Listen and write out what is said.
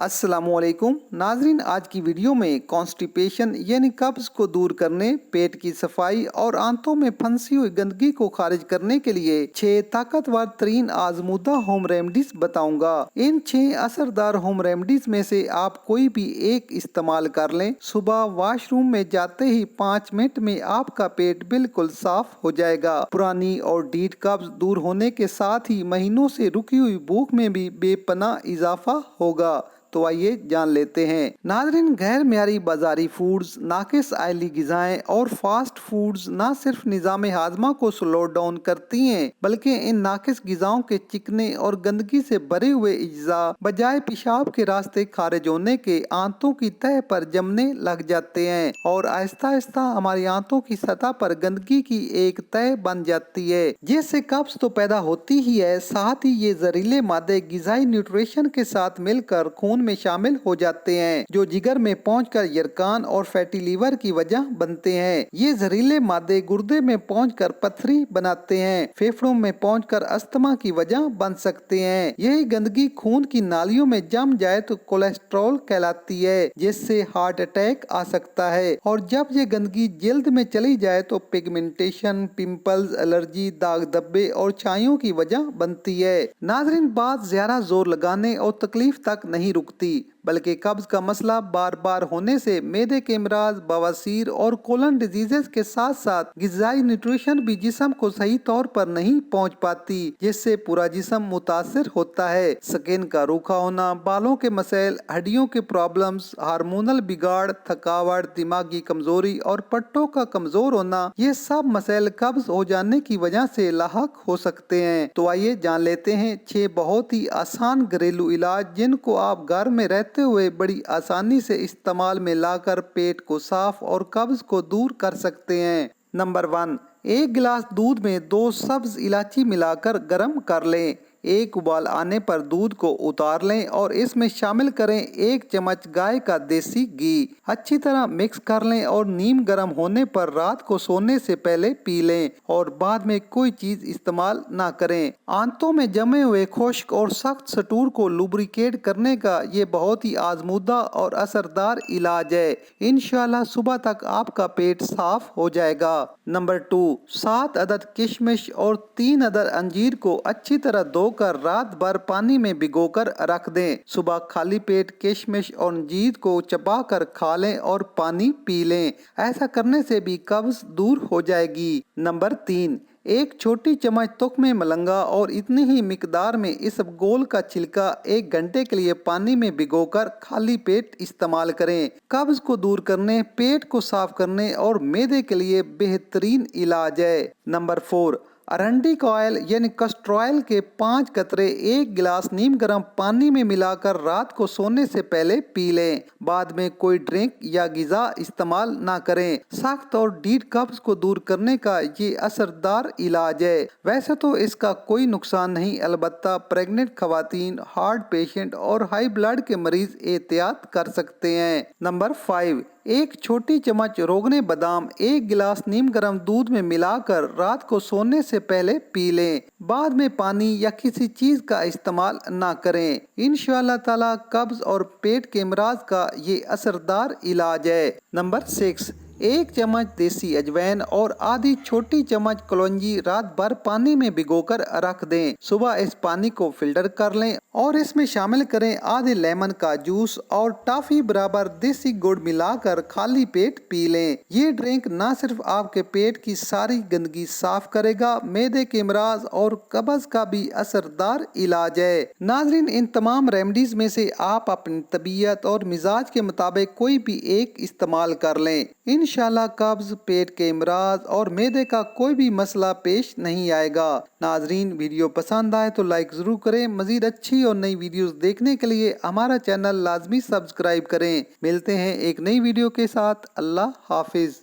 अस्सलाम वालेकुम नाजरीन, आज की वीडियो में कॉन्स्टिपेशन यानी कब्ज को दूर करने, पेट की सफाई और आंतों में फंसी हुई गंदगी को खारिज करने के लिए 6 ताकतवर तरीन आजमूदा होम रेमडीज बताऊंगा। इन 6 असरदार होम रेमडीज में से आप कोई भी एक इस्तेमाल कर लें। सुबह वॉशरूम में जाते ही 5 मिनट में आपका पेट बिल्कुल साफ हो जाएगा। पुरानी और ढीठ कब्ज दूर होने के साथ ही महीनों से रुकी हुई भूख में भी बेपनाह इजाफा होगा। तो आइए जान लेते हैं। नाज़रीन, गैर म्यारी बाजारी फूड्स, नाकिस आयली ग़िज़ाएं और फास्ट फूड्स न सिर्फ निज़ाम हाजमा को स्लो डाउन करती हैं, बल्कि इन नाकिस ग़िज़ाओं के चिकने और गंदगी से भरे हुए अज्जा बजाय पेशाब के रास्ते खारिज होने के आंतों की तह पर जमने लग जाते हैं और आहिस्ता आहिस्ता हमारी आंतों की सतह पर गंदगी की एक तह बन जाती है, जिससे कब्ज तो पैदा होती ही है, साथ ही ये जहरीले मादे ग़िज़ाई न्यूट्रिशन के साथ मिलकर खून में शामिल हो जाते हैं, जो जिगर में पहुंचकर यरकान और फैटी लीवर की वजह बनते हैं। ये जहरीले मादे गुर्दे में पहुंचकर पथरी बनाते हैं, फेफड़ों में पहुंचकर अस्थमा की वजह बन सकते हैं। यही गंदगी खून की नालियों में जम जाए तो कोलेस्ट्रॉल कहलाती है, जिससे हार्ट अटैक आ सकता है। और जब ये गंदगी जल्द में चली जाए तो पिगमेंटेशन, पिंपल्स, एलर्जी, दाग धब्बे और छाइयों की वजह बनती है। नाजरीन, बात ज्यादा जोर लगाने और तकलीफ तक नहीं रुकती, बल्कि कब्ज का मसला बार बार होने से मेदे के अमराज, बवासीर और कोलन डिजीजेस के साथ साथ ग़िज़ाई न्यूट्रिशन भी जिस्म को सही तौर पर नहीं पहुंच पाती, जिससे पूरा जिस्म मुतासिर होता है। स्किन का रूखा होना, बालों के मसैल, हड्डियों के प्रॉब्लम्स, हार्मोनल बिगाड़, थकावट, दिमागी कमजोरी और पट्टों का कमजोर होना, ये सब मसैल कब्ज हो जाने की वजह से लाहक हो सकते हैं। तो आइए जान लेते हैं 6 बहुत ही आसान घरेलू इलाज जिनको आप घर में रहते हुए बड़ी आसानी से इस्तेमाल में लाकर पेट को साफ और कब्ज को दूर कर सकते हैं। नंबर 1, 1 गिलास दूध में 2 सब्ज इलायची मिलाकर गर्म कर लें। एक उबाल आने पर दूध को उतार लें और इसमें शामिल करें 1 चम्मच गाय का देसी घी। अच्छी तरह मिक्स कर लें और नीम गर्म होने पर रात को सोने से पहले पी लें और बाद में कोई चीज इस्तेमाल ना करें। आंतों में जमे हुए खुश्क और सख्त सटूर को लुब्रिकेट करने का ये बहुत ही आजमूदा और असरदार इलाज है। इंशाल्लाह सुबह तक आपका पेट साफ हो जाएगा। नंबर 2, 7 अदद किशमिश और 3 अदद अंजीर को अच्छी तरह धोकर रात भर पानी में भिगोकर रख दें। सुबह खाली पेट किशमिश और अंजीर को चबाकर खा लें और पानी पी लें। ऐसा करने से भी कब्ज दूर हो जाएगी। नंबर 3, 1 छोटी चम्मच तुख्मे मलंगा और इतनी ही मिकदार में इसबगोल का छिलका 1 घंटे के लिए पानी में भिगोकर खाली पेट इस्तेमाल करें। कब्ज को दूर करने, पेट को साफ करने और मैदे के लिए बेहतरीन इलाज है। नंबर 4, अरंडी का ऑयल यानी कस्टर ऑयल के 5 कतरे 1 गिलास नीम गर्म पानी में मिलाकर रात को सोने से पहले पी लें। बाद में कोई ड्रिंक या ग़िज़ा इस्तेमाल ना करें। सख्त और ढीठ कब्ज को दूर करने का ये असरदार इलाज है। वैसे तो इसका कोई नुकसान नहीं, अलबत्ता प्रेग्नेंट खवातीन, हार्ट पेशेंट और हाई ब्लड के मरीज एहतियात कर सकते हैं। नंबर 5, 1 छोटी चम्मच रोगने बादाम 1 गिलास नीम गर्म दूध में मिलाकर रात को सोने से पहले पी लें। बाद में पानी या किसी चीज का इस्तेमाल ना करें। इंशाअल्लाह ताला कब्ज और पेट के अमराज का ये असरदार इलाज है। नंबर 6, 1 चम्मच देसी अजवाइन और आधी छोटी चम्मच कलौंजी रात भर पानी में भिगोकर रख दें। सुबह इस पानी को फिल्टर कर लें और इसमें शामिल करें आधे लेमन का जूस और टॉफी बराबर देसी गुड़ मिलाकर खाली पेट पी लें। ये ड्रिंक न सिर्फ आपके पेट की सारी गंदगी साफ करेगा, मैदे के अमराज और कब्ज का भी असरदार इलाज है। नाजरीन, इन तमाम रेमडीज में से आप अपनी तबीयत और मिजाज के मुताबिक कोई भी एक इस्तेमाल कर लें। इंशाल्लाह कब्ज, पेट के अमराज और मैदे का कोई भी मसला पेश नहीं आएगा। नाजरीन, वीडियो पसंद आए तो लाइक जरूर करें। मजीद अच्छी और नई वीडियोस देखने के लिए हमारा चैनल लाजमी सब्सक्राइब करें। मिलते हैं एक नई वीडियो के साथ। अल्लाह हाफिज।